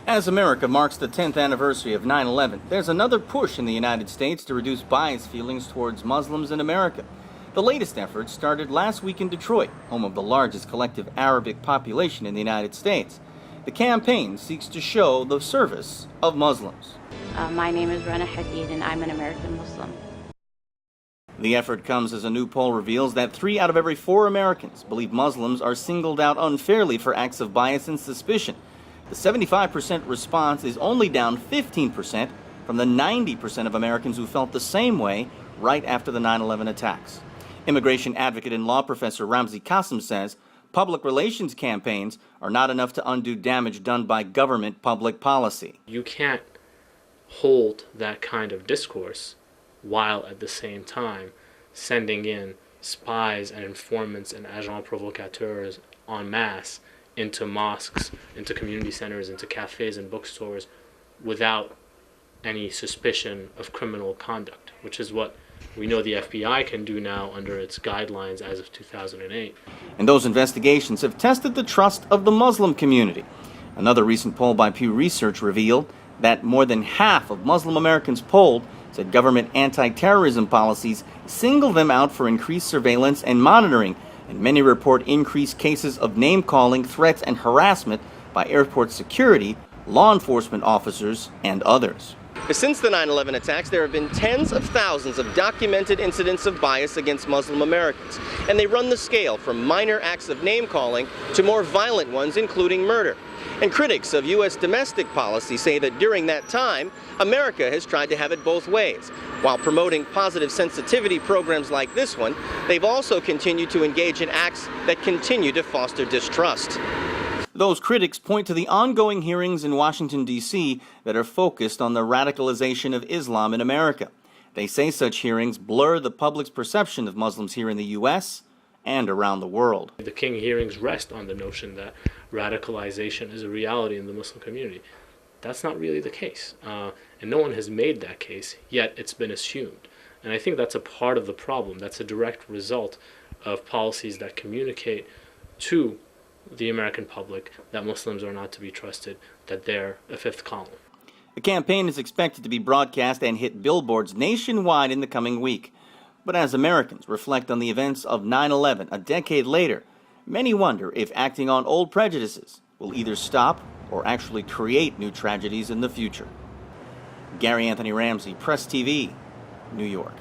As America marks the 10th anniversary of 9/11, there's another push in the United States to reduce bias feelings towards Muslims in America. The latest effort started last week in Detroit, home of the largest collective Arabic population in the United States. The campaign seeks to show the service of Muslims. My name is Rana Hadid, and I'm an American Muslim. The effort comes as a new poll reveals that 3 out of every 4 Americans believe Muslims are singled out unfairly for acts of bias and suspicion. The 75% response is only down 15% from the 90% of Americans who felt the same way right after the 9/11 attacks. Immigration advocate and law professor Ramzi Qasim says public relations campaigns are not enough to undo damage done by government public policy. You can't hold that kind of discourse while at the same time sending in spies and informants and agents provocateurs en masse into mosques, into community centers, into cafes and bookstores without any suspicion of criminal conduct, which is what we know the FBI can do now under its guidelines as of 2008. And those investigations have tested the trust of the Muslim community. Another recent poll by Pew Research revealed that more than half of Muslim Americans polled said government anti-terrorism policies single them out for increased surveillance and monitoring, and many report increased cases of name-calling, threats, and harassment by airport security, law enforcement officers, and others. Since the 9/11 attacks, there have been tens of thousands of documented incidents of bias against Muslim Americans, and they run the scale from minor acts of name-calling to more violent ones, including murder. And critics of U.S. domestic policy say that during that time, America has tried to have it both ways. While promoting positive sensitivity programs like this one, they've also continued to engage in acts that continue to foster distrust. Those critics point to the ongoing hearings in Washington, D.C. that are focused on the radicalization of Islam in America. They say such hearings blur the public's perception of Muslims here in the U.S. and around the world. The King hearings rest on the notion that radicalization is a reality in the Muslim community. That's not really the case, and no one has made that case, yet it's been assumed. And I think that's a part of the problem. That's a direct result of policies that communicate to the American public that Muslims are not to be trusted, that they're a fifth column. The campaign is expected to be broadcast and hit billboards nationwide in the coming week. But as Americans reflect on the events of 9/11 a decade later, many wonder if acting on old prejudices will either stop or actually create new tragedies in the future. Gary Anthony Ramsey, Press TV, New York.